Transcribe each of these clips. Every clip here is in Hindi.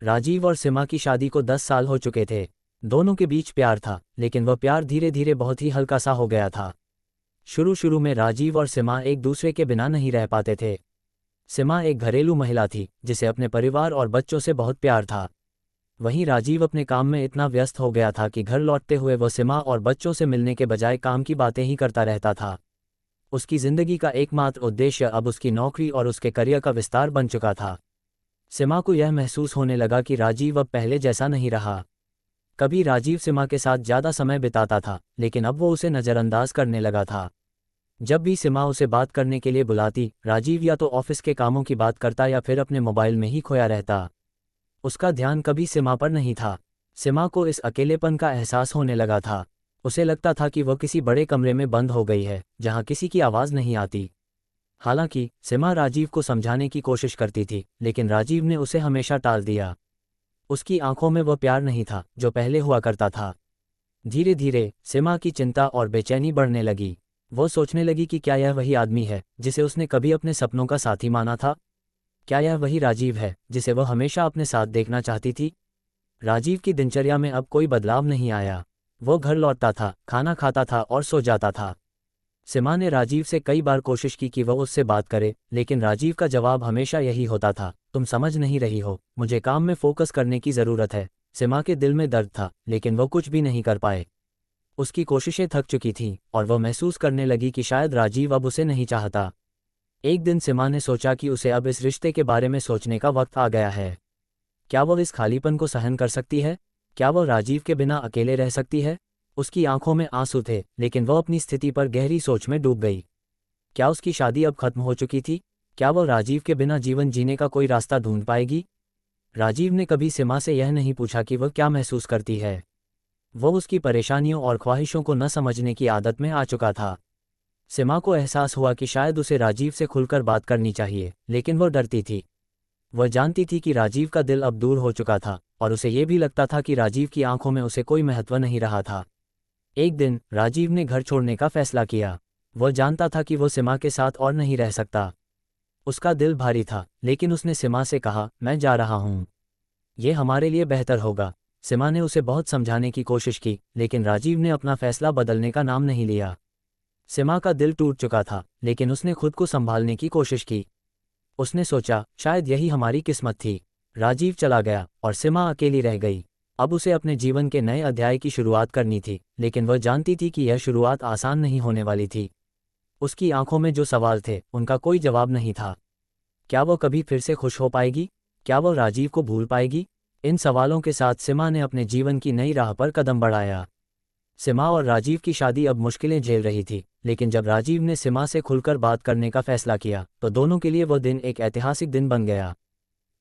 राजीव और सीमा की शादी को 10 साल हो चुके थे। दोनों के बीच प्यार था, लेकिन वह प्यार धीरे धीरे बहुत ही हल्का सा हो गया था। शुरू शुरू में राजीव और सीमा एक दूसरे के बिना नहीं रह पाते थे। सीमा एक घरेलू महिला थी जिसे अपने परिवार और बच्चों से बहुत प्यार था। वहीं राजीव अपने काम में इतना व्यस्त हो गया था कि घर लौटते हुए वह सीमा और बच्चों से मिलने के बजाय काम की बातें ही करता रहता था। उसकी जिंदगी का एकमात्र उद्देश्य अब उसकी नौकरी और उसके करियर का विस्तार बन चुका था। सीमा को यह महसूस होने लगा कि राजीव अब पहले जैसा नहीं रहा। कभी राजीव सीमा के साथ ज़्यादा समय बिताता था, लेकिन अब वो उसे नज़रअंदाज करने लगा था। जब भी सीमा उसे बात करने के लिए बुलाती, राजीव या तो ऑफिस के कामों की बात करता या फिर अपने मोबाइल में ही खोया रहता। उसका ध्यान कभी सीमा पर नहीं था। सीमा को इस अकेलेपन का एहसास होने लगा था। उसे लगता था कि वह किसी बड़े कमरे में बंद हो गई है जहां किसी की आवाज़ नहीं आती। हालांकि सीमा राजीव को समझाने की कोशिश करती थी, लेकिन राजीव ने उसे हमेशा टाल दिया। उसकी आंखों में वह प्यार नहीं था जो पहले हुआ करता था। धीरे धीरे सीमा की चिंता और बेचैनी बढ़ने लगी। वो सोचने लगी कि क्या यह वही आदमी है जिसे उसने कभी अपने सपनों का साथी माना था? क्या यह वही राजीव है जिसे वह हमेशा अपने साथ देखना चाहती थी? राजीव की दिनचर्या में अब कोई बदलाव नहीं आया। वो घर लौटता था, खाना खाता था और सो जाता था। सीमा ने राजीव से कई बार कोशिश की कि वह उससे बात करे, लेकिन राजीव का जवाब हमेशा यही होता था, तुम समझ नहीं रही हो, मुझे काम में फोकस करने की ज़रूरत है। सीमा के दिल में दर्द था, लेकिन वह कुछ भी नहीं कर पाए। उसकी कोशिशें थक चुकी थीं और वह महसूस करने लगी कि शायद राजीव अब उसे नहीं चाहता। एक दिन सीमा ने सोचा कि उसे अब इस रिश्ते के बारे में सोचने का वक्त आ गया है। क्या वह इस खालीपन को सहन कर सकती है? क्या वह राजीव के बिना अकेले रह सकती है? उसकी आंखों में आंसू थे, लेकिन वह अपनी स्थिति पर गहरी सोच में डूब गई। क्या उसकी शादी अब खत्म हो चुकी थी? क्या वह राजीव के बिना जीवन जीने का कोई रास्ता ढूंढ पाएगी? राजीव ने कभी सीमा से यह नहीं पूछा कि वह क्या महसूस करती है। वह उसकी परेशानियों और ख्वाहिशों को न समझने की आदत में आ चुका था। सीमा को एहसास हुआ कि शायद उसे राजीव से खुलकर बात करनी चाहिए, लेकिन वह डरती थी। वह जानती थी कि राजीव का दिल अब दूर हो चुका था और उसे ये भी लगता था कि राजीव की आंखों में उसे कोई महत्व नहीं रहा था। एक दिन राजीव ने घर छोड़ने का फैसला किया। वह जानता था कि वह सीमा के साथ और नहीं रह सकता। उसका दिल भारी था, लेकिन उसने सीमा से कहा, मैं जा रहा हूँ, ये हमारे लिए बेहतर होगा। सीमा ने उसे बहुत समझाने की कोशिश की, लेकिन राजीव ने अपना फैसला बदलने का नाम नहीं लिया। सीमा का दिल टूट चुका था, लेकिन उसने खुद को संभालने की कोशिश की। उसने सोचा, शायद यही हमारी किस्मत थी। राजीव चला गया और सीमा अकेली रह गई। अब उसे अपने जीवन के नए अध्याय की शुरुआत करनी थी, लेकिन वह जानती थी कि यह शुरुआत आसान नहीं होने वाली थी। उसकी आंखों में जो सवाल थे, उनका कोई जवाब नहीं था। क्या वह कभी फिर से खुश हो पाएगी? क्या वह राजीव को भूल पाएगी? इन सवालों के साथ सीमा ने अपने जीवन की नई राह पर कदम बढ़ाया। सीमा और राजीव की शादी अब मुश्किलें झेल रही थी, लेकिन जब राजीव ने सीमा से खुलकर बात करने का फैसला किया, तो दोनों के लिए वह दिन एक ऐतिहासिक दिन बन गया।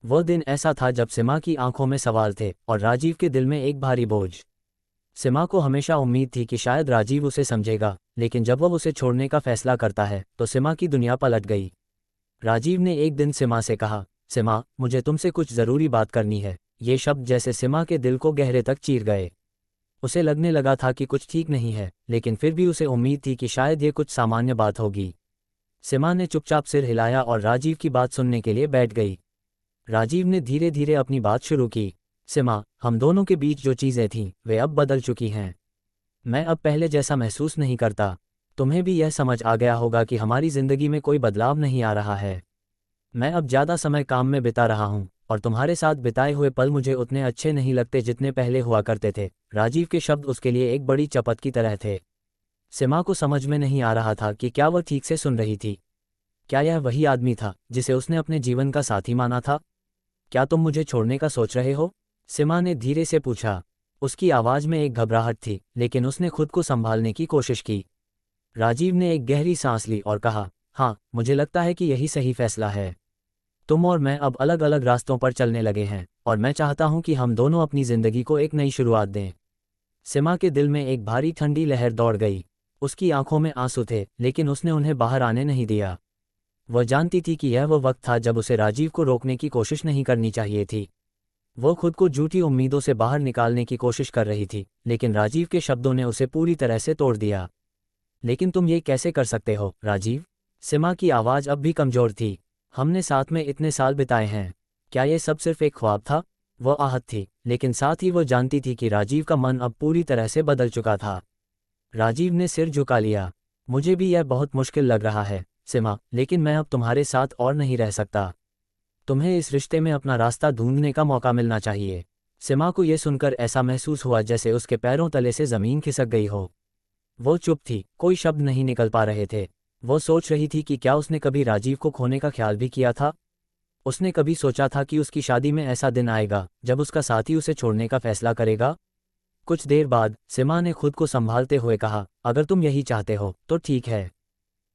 वह दिन ऐसा था जब सीमा की आंखों में सवाल थे और राजीव के दिल में एक भारी बोझ। सीमा को हमेशा उम्मीद थी कि शायद राजीव उसे समझेगा, लेकिन जब वह उसे छोड़ने का फैसला करता है तो सीमा की दुनिया पलट गई। राजीव ने एक दिन सीमा से कहा, सीमा, मुझे तुमसे कुछ ज़रूरी बात करनी है। ये शब्द जैसे सीमा के दिल को गहरे तक चीर गए। उसे लगने लगा था कि कुछ ठीक नहीं है, लेकिन फिर भी उसे उम्मीद थी कि शायद ये कुछ सामान्य बात होगी। सीमा ने चुपचाप सिर हिलाया और राजीव की बात सुनने के लिए बैठ गई। राजीव ने धीरे धीरे अपनी बात शुरू की। सीमा, हम दोनों के बीच जो चीज़ें थीं, वे अब बदल चुकी हैं। मैं अब पहले जैसा महसूस नहीं करता। तुम्हें भी यह समझ आ गया होगा कि हमारी ज़िंदगी में कोई बदलाव नहीं आ रहा है। मैं अब ज़्यादा समय काम में बिता रहा हूँ और तुम्हारे साथ बिताए हुए पल मुझे उतने अच्छे नहीं लगते जितने पहले हुआ करते थे। राजीव के शब्द उसके लिए एक बड़ी चपत की तरह थे। सीमा को समझ में नहीं आ रहा था कि क्या वह ठीक से सुन रही थी। क्या यह वही आदमी था जिसे उसने अपने जीवन का साथी माना था? क्या तुम मुझे छोड़ने का सोच रहे हो? सीमा ने धीरे से पूछा। उसकी आवाज़ में एक घबराहट थी, लेकिन उसने खुद को संभालने की कोशिश की। राजीव ने एक गहरी सांस ली और कहा, हाँ, मुझे लगता है कि यही सही फैसला है। तुम और मैं अब अलग अलग रास्तों पर चलने लगे हैं और मैं चाहता हूं कि हम दोनों अपनी ज़िंदगी को एक नई शुरुआत दें। सीमा के दिल में एक भारी ठंडी लहर दौड़ गई। उसकी आंखों में आंसू थे, लेकिन उसने उन्हें बाहर आने नहीं दिया। वह जानती थी कि यह वो वक्त था जब उसे राजीव को रोकने की कोशिश नहीं करनी चाहिए थी। वो खुद को झूठी उम्मीदों से बाहर निकालने की कोशिश कर रही थी, लेकिन राजीव के शब्दों ने उसे पूरी तरह से तोड़ दिया। लेकिन तुम ये कैसे कर सकते हो, राजीव? सीमा की आवाज़ अब भी कमज़ोर थी। हमने साथ में इतने साल बिताए हैं। क्या ये सब सिर्फ एक ख्वाब था? वो आहत थी, लेकिन साथ ही वो जानती थी कि राजीव का मन अब पूरी तरह से बदल चुका था। राजीव ने सिर झुका लिया। मुझे भी यह बहुत मुश्किल लग रहा है सीमा, लेकिन मैं अब तुम्हारे साथ और नहीं रह सकता। तुम्हें इस रिश्ते में अपना रास्ता ढूंढने का मौका मिलना चाहिए। सीमा को यह सुनकर ऐसा महसूस हुआ जैसे उसके पैरों तले से ज़मीन खिसक गई हो। वो चुप थी, कोई शब्द नहीं निकल पा रहे थे। वो सोच रही थी कि क्या उसने कभी राजीव को खोने का ख्याल भी किया था। उसने कभी सोचा था कि उसकी शादी में ऐसा दिन आएगा जब उसका साथी उसे छोड़ने का फैसला करेगा। कुछ देर बाद सीमा ने खुद को संभालते हुए कहा, अगर तुम यही चाहते हो तो ठीक है,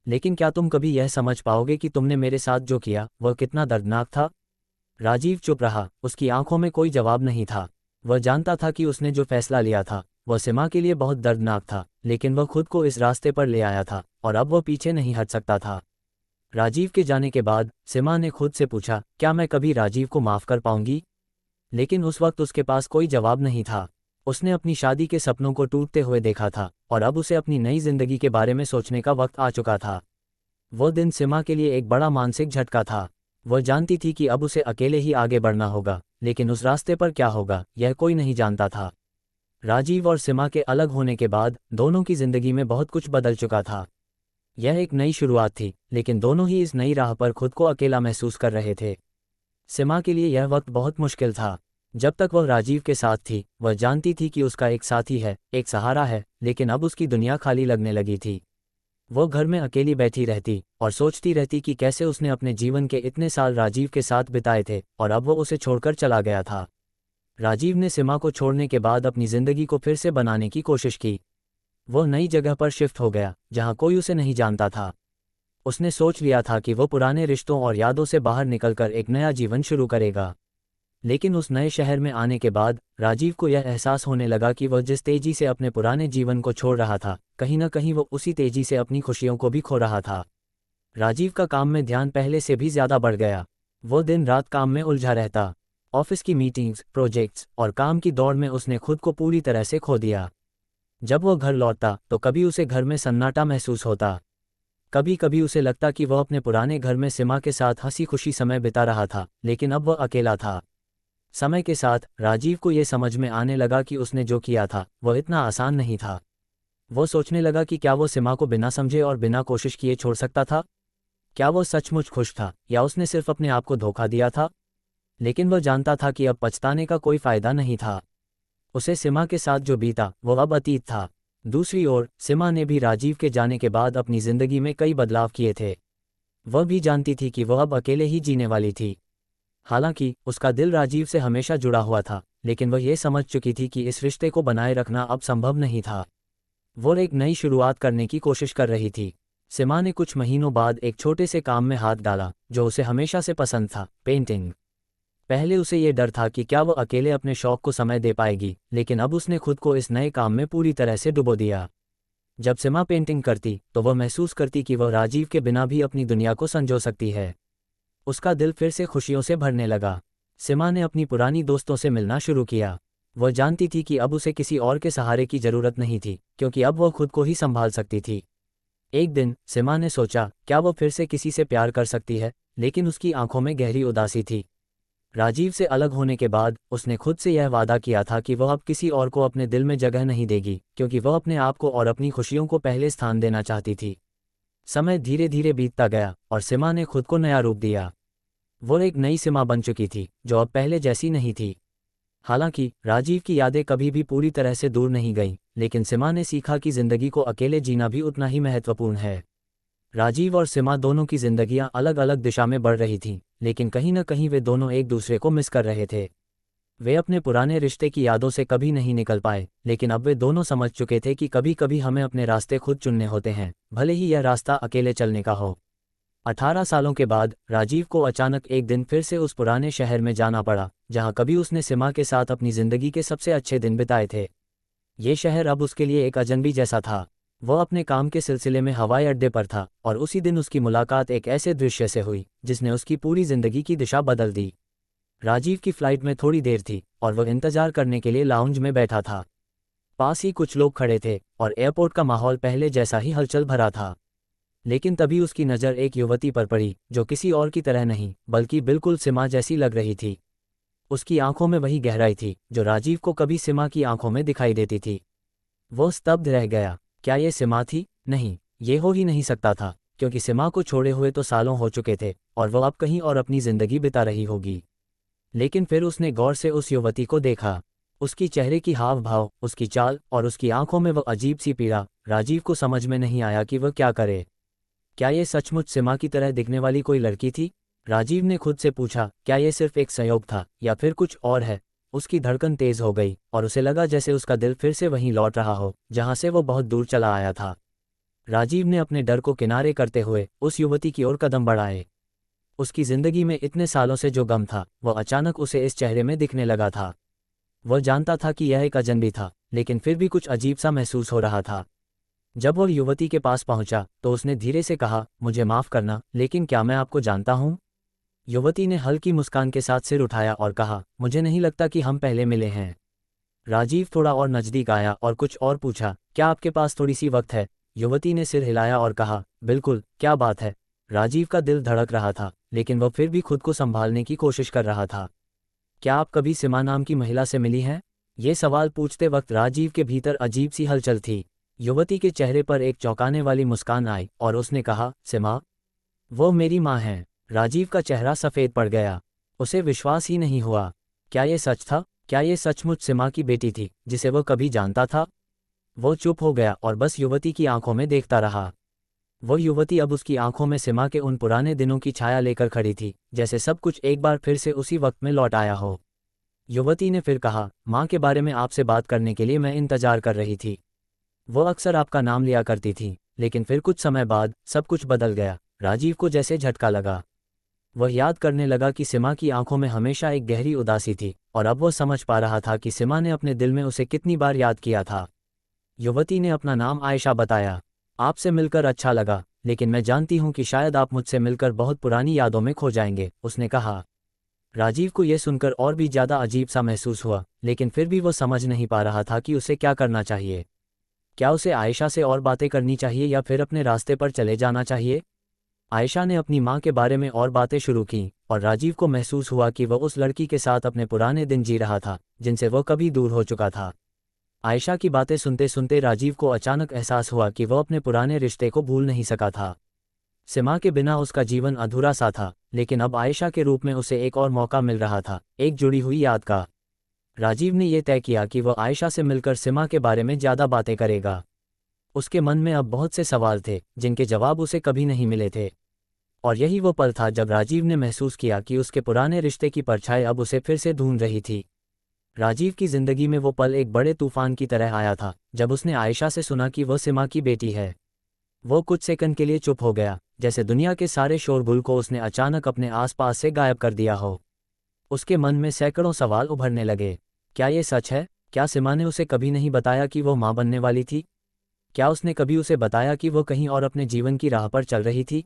लेकिन क्या तुम कभी यह समझ पाओगे कि तुमने मेरे साथ जो किया वह कितना दर्दनाक था। राजीव चुप रहा, उसकी आंखों में कोई जवाब नहीं था। वह जानता था कि उसने जो फैसला लिया था वह सीमा के लिए बहुत दर्दनाक था, लेकिन वह खुद को इस रास्ते पर ले आया था और अब वह पीछे नहीं हट सकता था। राजीव के जाने के बाद सीमा ने खुद से पूछा, क्या मैं कभी राजीव को माफ़ कर पाऊंगी। लेकिन उस वक्त उसके पास कोई जवाब नहीं था। उसने अपनी शादी के सपनों को टूटते हुए देखा था और अब उसे अपनी नई जिंदगी के बारे में सोचने का वक्त आ चुका था। वो दिन सीमा के लिए एक बड़ा मानसिक झटका था। वह जानती थी कि अब उसे अकेले ही आगे बढ़ना होगा, लेकिन उस रास्ते पर क्या होगा यह कोई नहीं जानता था। राजीव और सीमा के अलग होने के बाद दोनों की जिंदगी में बहुत कुछ बदल चुका था। यह एक नई शुरुआत थी, लेकिन दोनों ही इस नई राह पर खुद को अकेला महसूस कर रहे थे। सीमा के लिए यह वक्त बहुत मुश्किल था। जब तक वह राजीव के साथ थी वह जानती थी कि उसका एक साथी है, एक सहारा है, लेकिन अब उसकी दुनिया खाली लगने लगी थी। वो घर में अकेली बैठी रहती और सोचती रहती कि कैसे उसने अपने जीवन के इतने साल राजीव के साथ बिताए थे और अब वो उसे छोड़कर चला गया था। राजीव ने सीमा को छोड़ने के बाद अपनी जिंदगी को फिर से बनाने की कोशिश की। वो नई जगह पर शिफ्ट हो गया जहां कोई उसे नहीं जानता था। उसने सोच लिया था कि वो पुराने रिश्तों और यादों से बाहर निकलकर एक नया जीवन शुरू करेगा। लेकिन उस नए शहर में आने के बाद राजीव को यह एहसास होने लगा कि वह जिस तेजी से अपने पुराने जीवन को छोड़ रहा था, कहीं न कहीं वो उसी तेजी से अपनी खुशियों को भी खो रहा था। राजीव का काम में ध्यान पहले से भी ज्यादा बढ़ गया। वो दिन रात काम में उलझा रहता। ऑफिस की मीटिंग्स, प्रोजेक्ट्स और काम की दौड़ में उसने खुद को पूरी तरह से खो दिया। जब वह घर लौटता तो कभी उसे घर में सन्नाटा महसूस होता। कभी कभी उसे लगता कि वह अपने पुराने घर में सीमा के साथ हंसी खुशी समय बिता रहा था, लेकिन अब वह अकेला था। समय के साथ राजीव को यह समझ में आने लगा कि उसने जो किया था वह इतना आसान नहीं था। वो सोचने लगा कि क्या वो सीमा को बिना समझे और बिना कोशिश किए छोड़ सकता था। क्या वो सचमुच खुश था या उसने सिर्फ अपने आप को धोखा दिया था। लेकिन वह जानता था कि अब पछताने का कोई फायदा नहीं था। उसे सीमा के साथ जो बीता वो अब अतीत था। दूसरी ओर सीमा ने भी राजीव के जाने के बाद अपनी जिंदगी में कई बदलाव किए थे। वह भी जानती थी कि वह अब अकेले ही जीने वाली थी। हालांकि उसका दिल राजीव से हमेशा जुड़ा हुआ था, लेकिन वह ये समझ चुकी थी कि इस रिश्ते को बनाए रखना अब संभव नहीं था। वो एक नई शुरुआत करने की कोशिश कर रही थी। सीमा ने कुछ महीनों बाद एक छोटे से काम में हाथ डाला जो उसे हमेशा से पसंद था, पेंटिंग। पहले उसे ये डर था कि क्या वो अकेले अपने शौक को समय दे पाएगी, लेकिन अब उसने खुद को इस नए काम में पूरी तरह से डुबो दिया। जब सीमा पेंटिंग करती तो वह महसूस करती कि वह राजीव के बिना भी अपनी दुनिया को संजो सकती है। उसका दिल फिर से खुशियों से भरने लगा। सीमा ने अपनी पुरानी दोस्तों से मिलना शुरू किया। वह जानती थी कि अब उसे किसी और के सहारे की जरूरत नहीं थी, क्योंकि अब वह खुद को ही संभाल सकती थी। एक दिन सीमा ने सोचा, क्या वो फिर से किसी से प्यार कर सकती है, लेकिन उसकी आंखों में गहरी उदासी थी। राजीव से अलग होने के बाद उसने खुद से यह वादा किया था कि वह अब किसी और को अपने दिल में जगह नहीं देगी, क्योंकि वह अपने आप को और अपनी खुशियों को पहले स्थान देना चाहती थी। समय धीरे धीरे बीतता गया और सीमा ने खुद को नया रूप दिया। वो एक नई सीमा बन चुकी थी जो अब पहले जैसी नहीं थी। हालांकि राजीव की यादें कभी भी पूरी तरह से दूर नहीं गईं, लेकिन सीमा ने सीखा कि जिंदगी को अकेले जीना भी उतना ही महत्वपूर्ण है। राजीव और सीमा दोनों की जिंदगियां अलग अलग दिशा में बढ़ रही थीं, लेकिन कहीं न कहीं वे दोनों एक दूसरे को मिस कर रहे थे। वे अपने पुराने रिश्ते की यादों से कभी नहीं निकल पाए, लेकिन अब वे दोनों समझ चुके थे कि कभी कभी हमें अपने रास्ते खुद चुनने होते हैं, भले ही यह रास्ता अकेले चलने का हो। 18 सालों के बाद राजीव को अचानक एक दिन फिर से उस पुराने शहर में जाना पड़ा जहां कभी उसने सीमा के साथ अपनी जिंदगी के सबसे अच्छे दिन बिताए थे। ये शहर अब उसके लिए एक अजनबी जैसा था। वह अपने काम के सिलसिले में हवाई अड्डे पर था और उसी दिन उसकी मुलाकात एक ऐसे दृश्य से हुई जिसने उसकी पूरी जिंदगी की दिशा बदल दी। राजीव की फ्लाइट में थोड़ी देर थी और वह इंतजार करने के लिए लाउंज में बैठा था। पास ही कुछ लोग खड़े थे और एयरपोर्ट का माहौल पहले जैसा ही हलचल भरा था। लेकिन तभी उसकी नज़र एक युवती पर पड़ी जो किसी और की तरह नहीं बल्कि बिल्कुल सीमा जैसी लग रही थी। उसकी आंखों में वही गहराई थी जो राजीव को कभी सीमा की आंखों में दिखाई देती थी। वो स्तब्ध रह गया। क्या ये सीमा थी? नहीं, ये हो ही नहीं सकता था, क्योंकि सीमा को छोड़े हुए तो सालों हो चुके थे और वो अब कहीं और अपनी जिंदगी बिता रही होगी। लेकिन फिर उसने गौर से उस युवती को देखा। उसकी चेहरे की हाव भाव, उसकी चाल और उसकी आंखों में वह अजीब सी पीड़ा। राजीव को समझ में नहीं आया कि वह क्या करे। क्या ये सचमुच सीमा की तरह दिखने वाली कोई लड़की थी? राजीव ने खुद से पूछा, क्या ये सिर्फ एक संयोग था या फिर कुछ और है? उसकी धड़कन तेज हो गई और उसे लगा जैसे उसका दिल फिर से वहीं लौट रहा हो जहां से वो बहुत दूर चला आया था। राजीव ने अपने डर को किनारे करते हुए उस युवती की ओर कदम बढ़ाए। उसकी जिंदगी में इतने सालों से जो गम था वह अचानक उसे इस चेहरे में दिखने लगा था। वह जानता था कि यह एक अजनबी था, लेकिन फिर भी कुछ अजीब सा महसूस हो रहा था। जब वह युवती के पास पहुंचा तो उसने धीरे से कहा, मुझे माफ करना, लेकिन क्या मैं आपको जानता हूं? युवती ने हल्की मुस्कान के साथ सिर उठाया और कहा, मुझे नहीं लगता कि हम पहले मिले हैं। राजीव थोड़ा और नजदीक आया और कुछ और पूछा, क्या आपके पास थोड़ी सी वक्त है? युवती ने सिर हिलाया और कहा, बिल्कुल, क्या बात है? राजीव का दिल धड़क रहा था, लेकिन वह फिर भी खुद को संभालने की कोशिश कर रहा था। क्या आप कभी सीमा नाम की महिला से मिली हैं? ये सवाल पूछते वक्त राजीव के भीतर अजीब सी हलचल थी। युवती के चेहरे पर एक चौंकाने वाली मुस्कान आई और उसने कहा, सीमा? वो मेरी माँ है। राजीव का चेहरा सफ़ेद पड़ गया। उसे विश्वास ही नहीं हुआ। क्या ये सच था? क्या ये सचमुच सीमा की बेटी थी जिसे वह कभी जानता था? वो चुप हो गया और बस युवती की आंखों में देखता रहा। वो युवती अब उसकी आंखों में सीमा के उन पुराने दिनों की छाया लेकर खड़ी थी, जैसे सब कुछ एक बार फिर से उसी वक्त में लौट आया हो। युवती ने फिर कहा, माँ के बारे में आपसे बात करने के लिए मैं इंतजार कर रही थी। वो अक्सर आपका नाम लिया करती थी, लेकिन फिर कुछ समय बाद सब कुछ बदल गया। राजीव को जैसे झटका लगा। वह याद करने लगा कि सीमा की आंखों में हमेशा एक गहरी उदासी थी और अब वह समझ पा रहा था कि सीमा ने अपने दिल में उसे कितनी बार याद किया था। युवती ने अपना नाम आयशा बताया। आपसे मिलकर अच्छा लगा, लेकिन मैं जानती हूं कि शायद आप मुझसे मिलकर बहुत पुरानी यादों में खो जाएंगे, उसने कहा। राजीव को यह सुनकर और भी ज्यादा अजीब सा महसूस हुआ, लेकिन फिर भी वो समझ नहीं पा रहा था कि उसे क्या करना चाहिए। क्या उसे आयशा से और बातें करनी चाहिए या फिर अपने रास्ते पर चले जाना चाहिए? आयशा ने अपनी माँ के बारे में और बातें शुरू की और राजीव को महसूस हुआ कि वह उस लड़की के साथ अपने पुराने दिन जी रहा था जिनसे वह कभी दूर हो चुका था। आयशा की बातें सुनते सुनते राजीव को अचानक एहसास हुआ कि वह अपने पुराने रिश्ते को भूल नहीं सका था। सीमा के बिना उसका जीवन अधूरा सा था, लेकिन अब आयशा के रूप में उसे एक और मौका मिल रहा था, एक जुड़ी हुई याद का। राजीव ने यह तय किया कि वह आयशा से मिलकर सीमा के बारे में ज़्यादा बातें करेगा। उसके मन में अब बहुत से सवाल थे जिनके जवाब उसे कभी नहीं मिले थे। और यही वो पल था जब राजीव ने महसूस किया कि उसके पुराने रिश्ते की परछाई अब उसे फिर से ढूंढ रही थी। राजीव की जिंदगी में वो पल एक बड़े तूफान की तरह आया था जब उसने आयशा से सुना कि वह सीमा की बेटी है। वो कुछ सेकंड के लिए चुप हो गया, जैसे दुनिया के सारे शोरगुल को उसने अचानक अपने आसपास से गायब कर दिया हो। उसके मन में सैकड़ों सवाल उभरने लगे। क्या ये सच है? क्या सीमा ने उसे कभी नहीं बताया कि वो माँ बनने वाली थी? क्या उसने कभी उसे बताया कि वो कहीं और अपने जीवन की राह पर चल रही थी?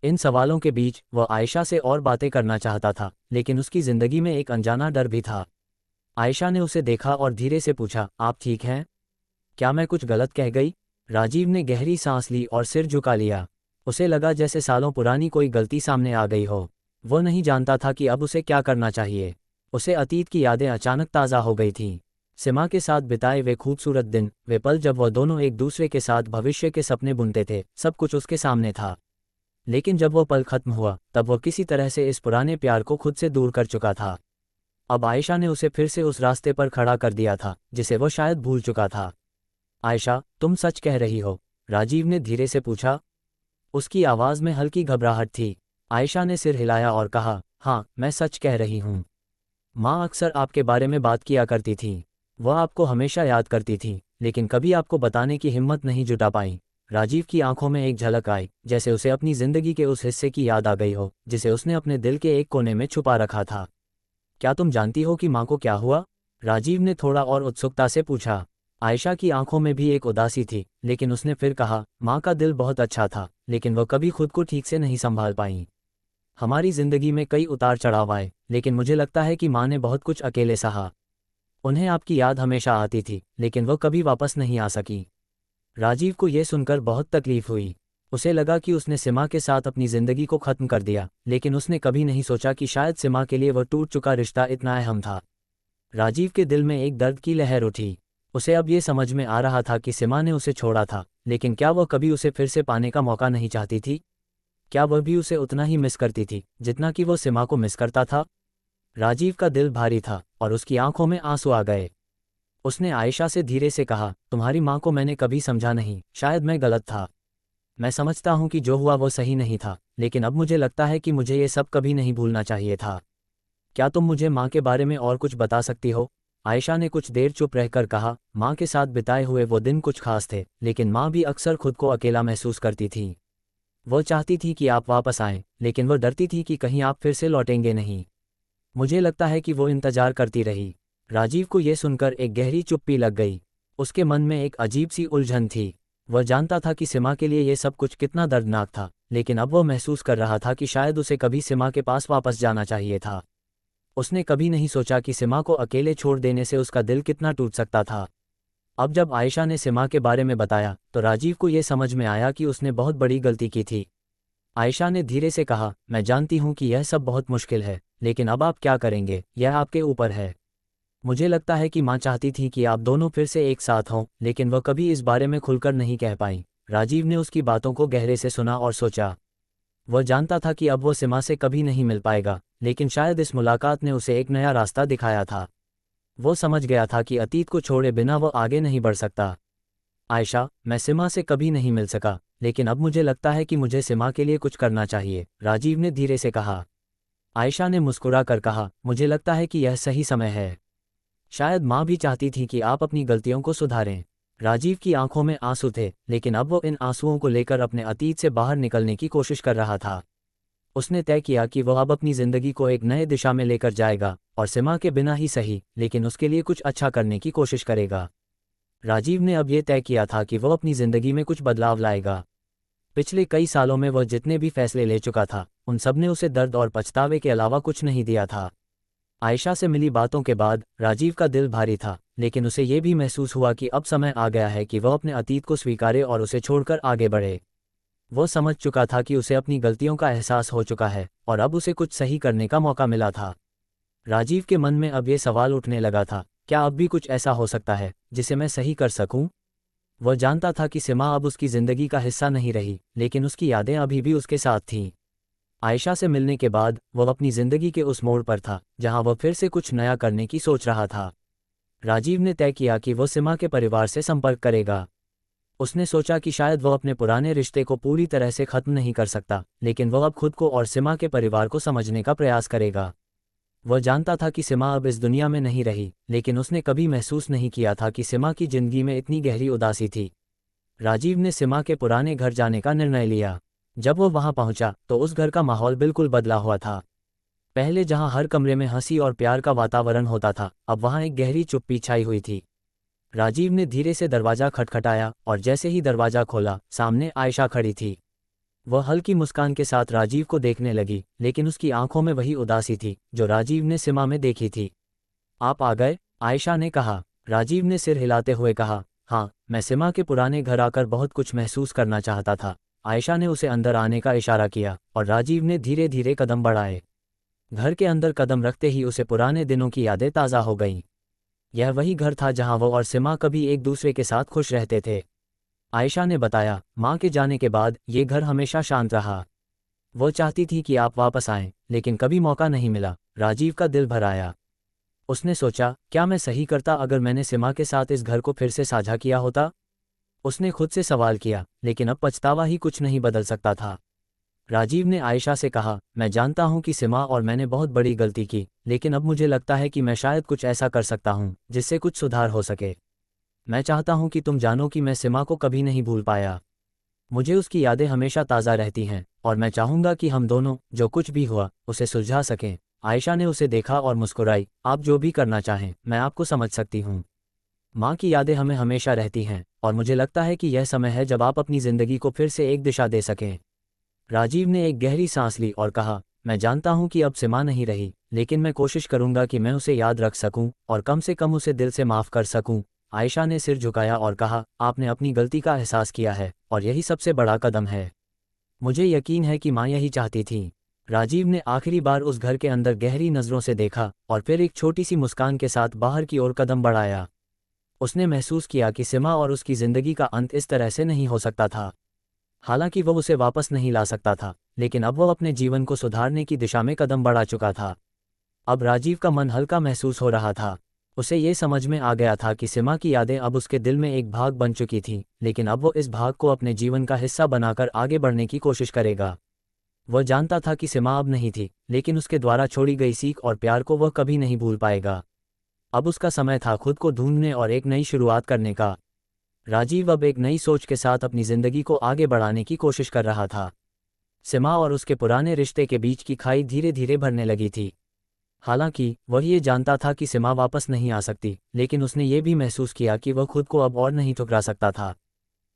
इन सवालों के बीच वह आयशा से और बातें करना चाहता था, लेकिन उसकी जिंदगी में एक अनजाना डर भी था। आयशा ने उसे देखा और धीरे से पूछा, आप ठीक हैं? क्या मैं कुछ गलत कह गई? राजीव ने गहरी सांस ली और सिर झुका लिया। उसे लगा जैसे सालों पुरानी कोई गलती सामने आ गई हो। वो नहीं जानता था कि अब उसे क्या करना चाहिए। उसे अतीत की यादें अचानक ताज़ा हो गई थीं। सीमा के साथ बिताए वे खूबसूरत दिन, वे पल जब वह दोनों एक दूसरे के साथ भविष्य के सपने बुनते थे, सब कुछ उसके सामने था। लेकिन जब वो पल खत्म हुआ तब वह किसी तरह से इस पुराने प्यार को खुद से दूर कर चुका था। अब आयशा ने उसे फिर से उस रास्ते पर खड़ा कर दिया था जिसे वो शायद भूल चुका था। आयशा, तुम सच कह रही हो? राजीव ने धीरे से पूछा। उसकी आवाज़ में हल्की घबराहट थी। आयशा ने सिर हिलाया और कहा, हाँ, मैं सच कह रही हूँ। माँ अक्सर आपके बारे में बात किया करती थी। वह आपको हमेशा याद करती थी, लेकिन कभी आपको बताने की हिम्मत नहीं जुटा पाई। राजीव की आंखों में एक झलक आई, जैसे उसे अपनी जिंदगी के उस हिस्से की याद आ गई हो जिसे उसने अपने दिल के एक कोने में छुपा रखा था। क्या तुम जानती हो कि माँ को क्या हुआ? राजीव ने थोड़ा और उत्सुकता से पूछा। आयशा की आंखों में भी एक उदासी थी, लेकिन उसने फिर कहा, माँ का दिल बहुत अच्छा था, लेकिन वह कभी खुद को ठीक से नहीं संभाल पाई। हमारी जिंदगी में कई उतार चढ़ाव आए, लेकिन मुझे लगता है कि माँ ने बहुत कुछ अकेले सहा। उन्हें आपकी याद हमेशा आती थी, लेकिन वह कभी वापस नहीं आ सकी। राजीव को यह सुनकर बहुत तकलीफ हुई। उसे लगा कि उसने सिमा के साथ अपनी जिंदगी को खत्म कर दिया, लेकिन उसने कभी नहीं सोचा कि शायद सिमा के लिए वह टूट चुका रिश्ता इतना अहम था। राजीव के दिल में एक दर्द की लहर उठी। उसे अब ये समझ में आ रहा था कि सिमा ने उसे छोड़ा था, लेकिन क्या वह कभी उसे फिर से पाने का मौका नहीं चाहती थी? क्या वह भी उसे उतना ही मिस करती थी जितना कि वो सिमा को मिस करता था? राजीव का दिल भारी था और उसकी आंखों में आंसू आ गए। उसने आयशा से धीरे से कहा, तुम्हारी माँ को मैंने कभी समझा नहीं, शायद मैं गलत था। मैं समझता हूँ कि जो हुआ वो सही नहीं था, लेकिन अब मुझे लगता है कि मुझे ये सब कभी नहीं भूलना चाहिए था। क्या तुम मुझे माँ के बारे में और कुछ बता सकती हो? आयशा ने कुछ देर चुप रहकर कहा, माँ के साथ बिताए हुए वो दिन कुछ खास थे, लेकिन माँ भी अक्सर खुद को अकेला महसूस करती थी। वो चाहती थी कि आप वापस आएं, लेकिन वो डरती थी कि कहीं आप फिर से लौटेंगे नहीं। मुझे लगता है कि वो इंतजार करती रही। राजीव को ये सुनकर एक गहरी चुप्पी लग गई। उसके मन में एक अजीब सी उलझन थी। वह जानता था कि सिमा के लिए ये सब कुछ कितना दर्दनाक था, लेकिन अब वो महसूस कर रहा था कि शायद उसे कभी सिमा के पास वापस जाना चाहिए था। उसने कभी नहीं सोचा कि सिमा को अकेले छोड़ देने से उसका दिल कितना टूट सकता था। अब जब आयशा ने सिमा के बारे में बताया तो राजीव को ये समझ में आया कि उसने बहुत बड़ी गलती की थी। आयशा ने धीरे से कहा, मैं जानती हूँ कि यह सब बहुत मुश्किल है, लेकिन अब आप क्या करेंगे यह आपके ऊपर है। मुझे लगता है कि माँ चाहती थी कि आप दोनों फिर से एक साथ हों, लेकिन वह कभी इस बारे में खुलकर नहीं कह पाई। राजीव ने उसकी बातों को गहरे से सुना और सोचा। वह जानता था कि अब वो सिमा से कभी नहीं मिल पाएगा, लेकिन शायद इस मुलाकात ने उसे एक नया रास्ता दिखाया था। वो समझ गया था कि अतीत को छोड़े बिना वो आगे नहीं बढ़ सकता। आयशा, मैं सिमा से कभी नहीं मिल सका, लेकिन अब मुझे लगता है कि मुझे सिमा के लिए कुछ करना चाहिए, राजीव ने धीरे से कहा। आयशा ने मुस्कुरा कर कहा, मुझे लगता है कि यह सही समय है। शायद माँ भी चाहती थी कि आप अपनी गलतियों को सुधारें। राजीव की आंखों में आंसू थे, लेकिन अब वो इन आंसुओं को लेकर अपने अतीत से बाहर निकलने की कोशिश कर रहा था। उसने तय किया कि वह अब अपनी जिंदगी को एक नए दिशा में लेकर जाएगा, और सिमा के बिना ही सही, लेकिन उसके लिए कुछ अच्छा करने की कोशिश करेगा। राजीव ने अब ये तय किया था कि वह अपनी जिंदगी में कुछ बदलाव लाएगा। पिछले कई सालों में वह जितने भी फैसले ले चुका था, उन सब ने उसे दर्द और पछतावे के अलावा कुछ नहीं दिया था। आयशा से मिली बातों के बाद राजीव का दिल भारी था, लेकिन उसे ये भी महसूस हुआ कि अब समय आ गया है कि वह अपने अतीत को स्वीकारे और उसे छोड़कर आगे बढ़े। वो समझ चुका था कि उसे अपनी गलतियों का एहसास हो चुका है और अब उसे कुछ सही करने का मौका मिला था। राजीव के मन में अब ये सवाल उठने लगा था, क्या अब भी कुछ ऐसा हो सकता है जिसे मैं सही कर सकूं? वह जानता था कि सिमा अब उसकी ज़िंदगी का हिस्सा नहीं रही, लेकिन उसकी यादें अभी भी उसके साथ थीं। आयशा से मिलने के बाद वह अपनी ज़िंदगी के उस मोड़ पर था जहां वह फिर से कुछ नया करने की सोच रहा था। राजीव ने तय किया कि वह सिमा के परिवार से संपर्क करेगा। उसने सोचा कि शायद वह अपने पुराने रिश्ते को पूरी तरह से ख़त्म नहीं कर सकता, लेकिन वह अब खुद को और सिमा के परिवार को समझने का प्रयास करेगा। वह जानता था कि सिमा अब इस दुनिया में नहीं रही, लेकिन उसने कभी महसूस नहीं किया था कि सिमा की जिंदगी में इतनी गहरी उदासी थी। राजीव ने सिमा के पुराने घर जाने का निर्णय लिया। जब वो वहां पहुंचा तो उस घर का माहौल बिल्कुल बदला हुआ था। पहले जहां हर कमरे में हंसी और प्यार का वातावरण होता था, अब वहां एक गहरी चुप्पी छाई हुई थी। राजीव ने धीरे से दरवाजा खटखटाया और जैसे ही दरवाजा खोला, सामने आयशा खड़ी थी। वह हल्की मुस्कान के साथ राजीव को देखने लगी, लेकिन उसकी आंखों में वही उदासी थी जो राजीव ने सिमा में देखी थी। आप आ गए? आयशा ने कहा। राजीव ने सिर हिलाते हुए कहा, हाँ, मैं सिमा के पुराने घर आकर बहुत कुछ महसूस करना चाहता था। आयशा ने उसे अंदर आने का इशारा किया और राजीव ने धीरे धीरे कदम बढ़ाए। घर के अंदर कदम रखते ही उसे पुराने दिनों की यादें ताज़ा हो गईं। यह वही घर था जहां वो और सिमा कभी एक दूसरे के साथ खुश रहते थे। आयशा ने बताया, माँ के जाने के बाद ये घर हमेशा शांत रहा। वो चाहती थी कि आप वापस आएं, लेकिन कभी मौका नहीं मिला। राजीव का दिल भर आया। उसने सोचा, क्या मैं सही करता अगर मैंने सिमा के साथ इस घर को फिर से साझा किया होता? उसने खुद से सवाल किया, लेकिन अब पछतावा ही कुछ नहीं बदल सकता था। राजीव ने आयशा से कहा, मैं जानता हूं कि सिमा और मैंने बहुत बड़ी गलती की, लेकिन अब मुझे लगता है कि मैं शायद कुछ ऐसा कर सकता हूं जिससे कुछ सुधार हो सके। मैं चाहता हूं कि तुम जानो कि मैं सिमा को कभी नहीं भूल पाया। मुझे उसकी यादें हमेशा ताज़ा रहती हैं, और मैं चाहूँगा कि हम दोनों, जो कुछ भी हुआ, उसे सुलझा सकें। आयशा ने उसे देखा और मुस्कुराई, आप जो भी करना चाहें, मैं आपको समझ सकती हूँ। माँ की यादें हमें हमेशा रहती हैं, और मुझे लगता है कि यह समय है जब आप अपनी ज़िंदगी को फिर से एक दिशा दे सकें। राजीव ने एक गहरी सांस ली और कहा, मैं जानता हूँ कि अब सिमा नहीं रही, लेकिन मैं कोशिश करूँगा कि मैं उसे याद रख सकूँ और कम से कम उसे दिल से माफ़ कर सकूँ। आयशा ने सिर झुकाया और कहा, आपने अपनी गलती का एहसास किया है, और यही सबसे बड़ा कदम है। मुझे यकीन है कि माँ यही चाहती थी। राजीव ने आखिरी बार उस घर के अंदर गहरी नज़रों से देखा और फिर एक छोटी सी मुस्कान के साथ बाहर की ओर कदम बढ़ाया। उसने महसूस किया कि सीमा और उसकी ज़िंदगी का अंत इस तरह से नहीं हो सकता था। हालांकि वह उसे वापस नहीं ला सकता था, लेकिन अब वह अपने जीवन को सुधारने की दिशा में कदम बढ़ा चुका था। अब राजीव का मन हल्का महसूस हो रहा था। उसे ये समझ में आ गया था कि सीमा की यादें अब उसके दिल में एक भाग बन चुकी थीं, लेकिन अब वो इस भाग को अपने जीवन का हिस्सा बनाकर आगे बढ़ने की कोशिश करेगा। वह जानता था कि सीमा अब नहीं थी, लेकिन उसके द्वारा छोड़ी गई सीख और प्यार को वह कभी नहीं भूल पाएगा। अब उसका समय था खुद को ढूंढने और एक नई शुरुआत करने का। राजीव अब एक नई सोच के साथ अपनी ज़िंदगी को आगे बढ़ाने की कोशिश कर रहा था। सीमा और उसके पुराने रिश्ते के बीच की खाई धीरे धीरे भरने लगी थी। हालांकि वह ये जानता था कि सीमा वापस नहीं आ सकती, लेकिन उसने ये भी महसूस किया कि वह खुद को अब और नहीं ठुकरा सकता था।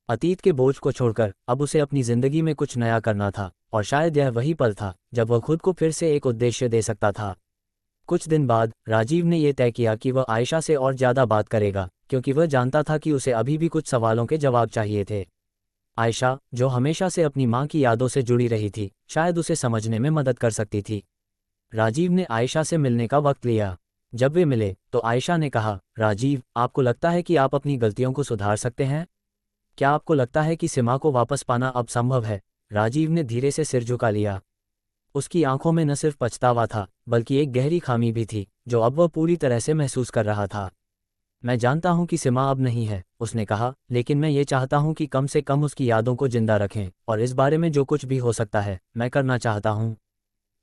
अतीत के बोझ को छोड़कर अब उसे अपनी ज़िंदगी में कुछ नया करना था, और शायद यह वही पल था जब वह खुद को फिर से एक उद्देश्य दे सकता था। कुछ दिन बाद राजीव ने यह तय किया कि वह आयशा से और ज़्यादा बात करेगा, क्योंकि वह जानता था कि उसे अभी भी कुछ सवालों के जवाब चाहिए थे। आयशा, जो हमेशा से अपनी माँ की यादों से जुड़ी रही थी, शायद उसे समझने में मदद कर सकती थी। राजीव ने आयशा से मिलने का वक्त लिया। जब वे मिले तो आयशा ने कहा, राजीव, आपको लगता है कि आप अपनी गलतियों को सुधार सकते हैं? क्या आपको लगता है कि सीमा को वापस पाना अब संभव है? राजीव ने धीरे से सिर झुका लिया। उसकी आंखों में न सिर्फ पछतावा था, बल्कि एक गहरी खामी भी थी, जो अब वह पूरी तरह से महसूस कर रहा था। मैं जानता हूं कि सीमा अब नहीं है, उसने कहा, लेकिन मैं ये चाहता हूं कि कम से कम उसकी यादों को जिंदा रखें, और इस बारे में जो कुछ भी हो सकता है, मैं करना चाहता हूं।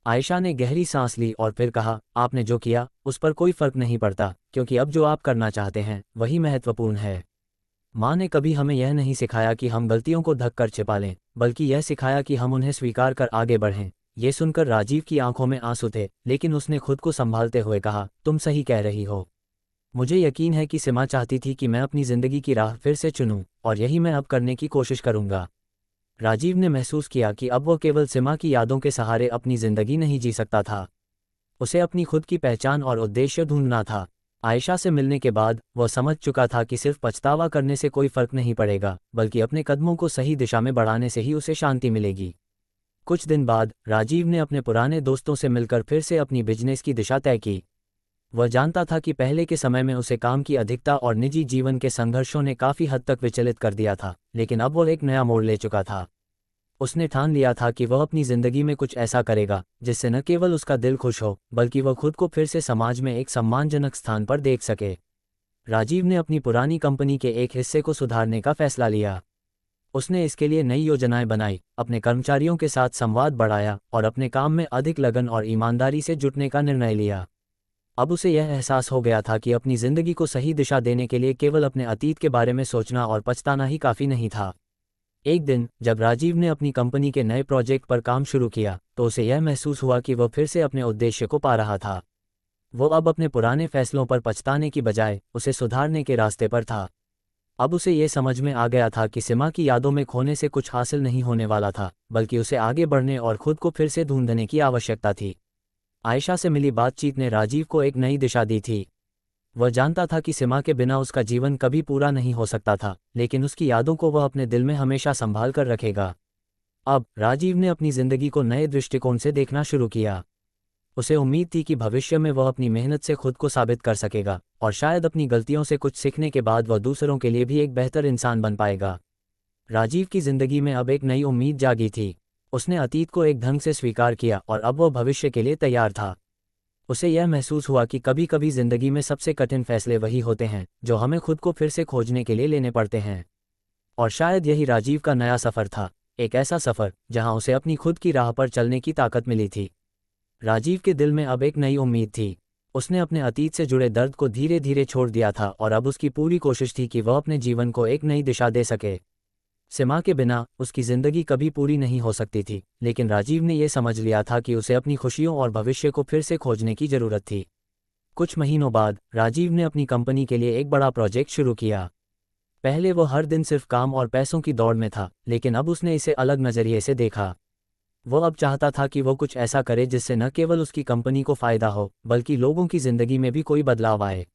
आयशा ने गहरी सांस ली और फिर कहा, आपने जो किया उस पर कोई फर्क नहीं पड़ता, क्योंकि अब जो आप करना चाहते हैं वही महत्वपूर्ण है। माँ ने कभी हमें यह नहीं सिखाया कि हम गलतियों को ढक कर छिपा लें, बल्कि यह सिखाया कि हम उन्हें स्वीकार कर आगे बढ़ें। ये सुनकर राजीव की आंखों में आंसू थे, लेकिन उसने खुद को संभालते हुए कहा, तुम सही कह रही हो। मुझे यकीन है कि सीमा चाहती थी कि मैं अपनी ज़िंदगी की राह फिर से चुनूं, और यही मैं अब करने की कोशिश करूंगा। राजीव ने महसूस किया कि अब वो केवल सीमा की यादों के सहारे अपनी ज़िंदगी नहीं जी सकता था। उसे अपनी खुद की पहचान और उद्देश्य ढूंढना था। आयशा से मिलने के बाद वह समझ चुका था कि सिर्फ पछतावा करने से कोई फर्क नहीं पड़ेगा, बल्कि अपने कदमों को सही दिशा में बढ़ाने से ही उसे शांति मिलेगी। कुछ दिन बाद राजीव ने अपने पुराने दोस्तों से मिलकर फिर से अपनी बिजनेस की दिशा तय की। वह जानता था कि पहले के समय में उसे काम की अधिकता और निजी जीवन के संघर्षों ने काफ़ी हद तक विचलित कर दिया था, लेकिन अब वह एक नया मोड़ ले चुका था। उसने ठान लिया था कि वह अपनी ज़िंदगी में कुछ ऐसा करेगा जिससे न केवल उसका दिल खुश हो, बल्कि वह खुद को फिर से समाज में एक सम्मानजनक स्थान पर देख सके। राजीव ने अपनी पुरानी कंपनी के एक हिस्से को सुधारने का फैसला लिया। उसने इसके लिए नई योजनाएं बनाई, अपने कर्मचारियों के साथ संवाद बढ़ाया और अपने काम में अधिक लगन और ईमानदारी से जुटने का निर्णय लिया। अब उसे यह एहसास हो गया था कि अपनी ज़िंदगी को सही दिशा देने के लिए केवल अपने अतीत के बारे में सोचना और पछताना ही काफ़ी नहीं था। एक दिन जब राजीव ने अपनी कंपनी के नए प्रोजेक्ट पर काम शुरू किया, तो उसे यह महसूस हुआ कि वह फिर से अपने उद्देश्य को पा रहा था। वो अब अपने पुराने फैसलों पर पछताने की बजाय उसे सुधारने के रास्ते पर था। अब उसे ये समझ में आ गया था कि सीमा की यादों में खोने से कुछ हासिल नहीं होने वाला था, बल्कि उसे आगे बढ़ने और खुद को फिर से ढूंढने की आवश्यकता थी। आयशा से मिली बातचीत ने राजीव को एक नई दिशा दी थी। वह जानता था कि सीमा के बिना उसका जीवन कभी पूरा नहीं हो सकता था, लेकिन उसकी यादों को वह अपने दिल में हमेशा संभाल कर रखेगा। अब राजीव ने अपनी ज़िंदगी को नए दृष्टिकोण से देखना शुरू किया। उसे उम्मीद थी कि भविष्य में वह अपनी मेहनत से खुद को साबित कर सकेगा, और शायद अपनी गलतियों से कुछ सीखने के बाद वह दूसरों के लिए भी एक बेहतर इंसान बन पाएगा। राजीव की ज़िंदगी में अब एक नई उम्मीद जागी थी। उसने अतीत को एक ढंग से स्वीकार किया और अब वह भविष्य के लिए तैयार था। उसे यह महसूस हुआ कि कभी कभी ज़िंदगी में सबसे कठिन फैसले वही होते हैं जो हमें खुद को फिर से खोजने के लिए लेने पड़ते हैं। और शायद यही राजीव का नया सफ़र था, एक ऐसा सफ़र जहां उसे अपनी खुद की राह पर चलने की ताकत मिली थी। राजीव के दिल में अब एक नई उम्मीद थी। उसने अपने अतीत से जुड़े दर्द को धीरे धीरे छोड़ दिया था और अब उसकी पूरी कोशिश थी कि वह अपने जीवन को एक नई दिशा दे सके। सीमा के बिना उसकी ज़िंदगी कभी पूरी नहीं हो सकती थी, लेकिन राजीव ने यह समझ लिया था कि उसे अपनी खुशियों और भविष्य को फिर से खोजने की ज़रूरत थी। कुछ महीनों बाद राजीव ने अपनी कंपनी के लिए एक बड़ा प्रोजेक्ट शुरू किया। पहले वो हर दिन सिर्फ काम और पैसों की दौड़ में था, लेकिन अब उसने इसे अलग नज़रिए से देखा। वो अब चाहता था कि वो कुछ ऐसा करे जिससे न केवल उसकी कंपनी को फ़ायदा हो, बल्कि लोगों की ज़िंदगी में भी कोई बदलाव आए।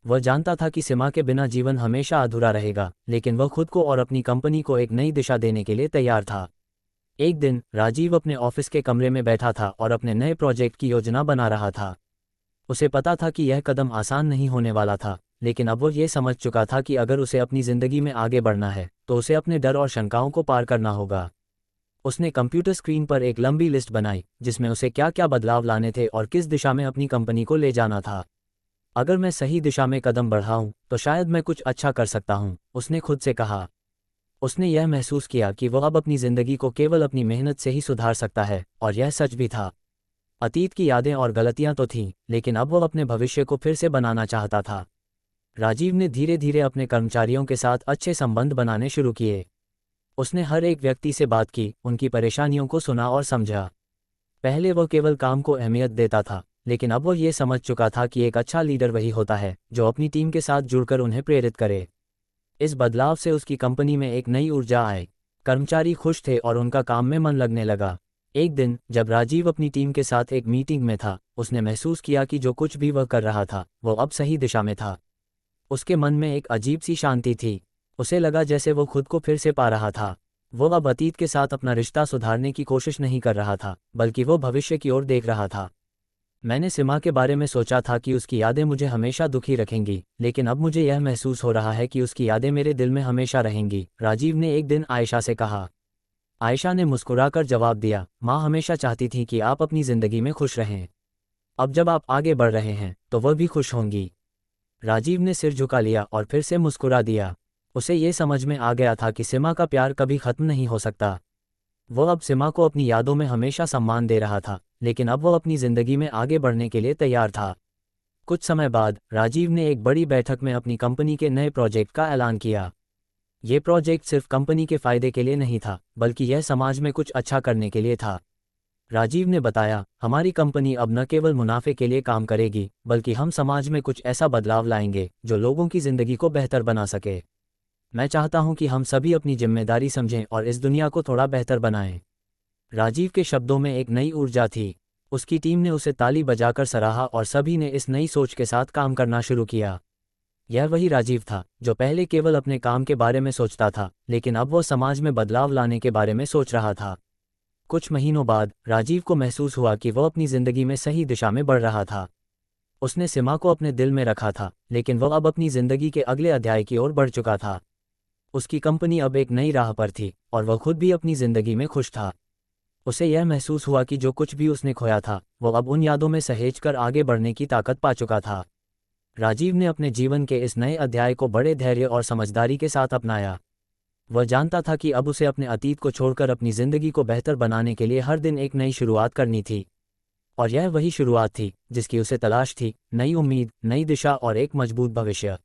वह जानता था कि सीमा के बिना जीवन हमेशा अधूरा रहेगा, लेकिन वह खुद को और अपनी कंपनी को एक नई दिशा देने के लिए तैयार था। एक दिन राजीव अपने ऑफिस के कमरे में बैठा था और अपने नए प्रोजेक्ट की योजना बना रहा था। उसे पता था कि यह कदम आसान नहीं होने वाला था, लेकिन अब वो ये समझ चुका था कि अगर उसे अपनी ज़िंदगी में आगे बढ़ना है तो उसे अपने डर और शंकाओं को पार करना होगा। उसने कंप्यूटर स्क्रीन पर एक लंबी लिस्ट बनाई जिसमें उसे क्या क्या बदलाव लाने थे और किस दिशा में अपनी कंपनी को ले जाना था। अगर मैं सही दिशा में कदम बढ़ाऊं तो शायद मैं कुछ अच्छा कर सकता हूं, उसने खुद से कहा। उसने यह महसूस किया कि वह अब अपनी ज़िंदगी को केवल अपनी मेहनत से ही सुधार सकता है, और यह सच भी था। अतीत की यादें और गलतियां तो थीं, लेकिन अब वह अपने भविष्य को फिर से बनाना चाहता था। राजीव ने धीरे धीरे अपने कर्मचारियों के साथ अच्छे संबंध बनाने शुरू किए। उसने हर एक व्यक्ति से बात की, उनकी परेशानियों को सुना और समझा। पहले वह केवल काम को अहमियत देता था, लेकिन अब वह ये समझ चुका था कि एक अच्छा लीडर वही होता है जो अपनी टीम के साथ जुड़कर उन्हें प्रेरित करे। इस बदलाव से उसकी कंपनी में एक नई ऊर्जा आई। कर्मचारी खुश थे और उनका काम में मन लगने लगा। एक दिन जब राजीव अपनी टीम के साथ एक मीटिंग में था, उसने महसूस किया कि जो कुछ भी वह कर रहा था वो अब सही दिशा में था। उसके मन में एक अजीब सी शांति थी। उसे लगा जैसे वो खुद को फिर से पा रहा था। वो अब अतीत के साथ अपना रिश्ता सुधारने की कोशिश नहीं कर रहा था, बल्कि वो भविष्य की ओर देख रहा था। मैंने सीमा के बारे में सोचा था कि उसकी यादें मुझे हमेशा दुखी रखेंगी, लेकिन अब मुझे यह महसूस हो रहा है कि उसकी यादें मेरे दिल में हमेशा रहेंगी, राजीव ने एक दिन आयशा से कहा। आयशा ने मुस्कुराकर जवाब दिया, माँ हमेशा चाहती थी कि आप अपनी ज़िंदगी में खुश रहें। अब जब आप आगे बढ़ रहे हैं तो वह भी खुश होंगी। राजीव ने सिर झुका लिया और फिर से मुस्कुरा दिया। उसे ये समझ में आ गया था कि सीमा का प्यार कभी खत्म नहीं हो सकता। वह अब सीमा को अपनी यादों में हमेशा सम्मान दे रहा था, लेकिन अब वह अपनी ज़िंदगी में आगे बढ़ने के लिए तैयार था। कुछ समय बाद राजीव ने एक बड़ी बैठक में अपनी कंपनी के नए प्रोजेक्ट का ऐलान किया। ये प्रोजेक्ट सिर्फ कंपनी के फायदे के लिए नहीं था, बल्कि यह समाज में कुछ अच्छा करने के लिए था। राजीव ने बताया, हमारी कंपनी अब न केवल मुनाफे के लिए काम करेगी, बल्कि हम समाज में कुछ ऐसा बदलाव लाएंगे जो लोगों की ज़िंदगी को बेहतर बना सके। मैं चाहता हूं कि हम सभी अपनी जिम्मेदारी समझें और इस दुनिया को थोड़ा बेहतर बनाएं। राजीव के शब्दों में एक नई ऊर्जा थी। उसकी टीम ने उसे ताली बजाकर सराहा और सभी ने इस नई सोच के साथ काम करना शुरू किया। यह वही राजीव था जो पहले केवल अपने काम के बारे में सोचता था, लेकिन अब वो समाज में बदलाव लाने के बारे में सोच रहा था। कुछ महीनों बाद राजीव को महसूस हुआ कि वह अपनी ज़िंदगी में सही दिशा में बढ़ रहा था। उसने सीमा को अपने दिल में रखा था, लेकिन वह अब अपनी ज़िंदगी के अगले अध्याय की ओर बढ़ चुका था। उसकी कंपनी अब एक नई राह पर थी और वह खुद भी अपनी ज़िंदगी में खुश था। उसे यह महसूस हुआ कि जो कुछ भी उसने खोया था वो अब उन यादों में सहेजकर आगे बढ़ने की ताकत पा चुका था। राजीव ने अपने जीवन के इस नए अध्याय को बड़े धैर्य और समझदारी के साथ अपनाया। वह जानता था कि अब उसे अपने अतीत को छोड़कर अपनी ज़िंदगी को बेहतर बनाने के लिए हर दिन एक नई शुरुआत करनी थी। और यह वही शुरुआत थी जिसकी उसे तलाश थी, नई उम्मीद, नई दिशा और एक मजबूत भविष्य।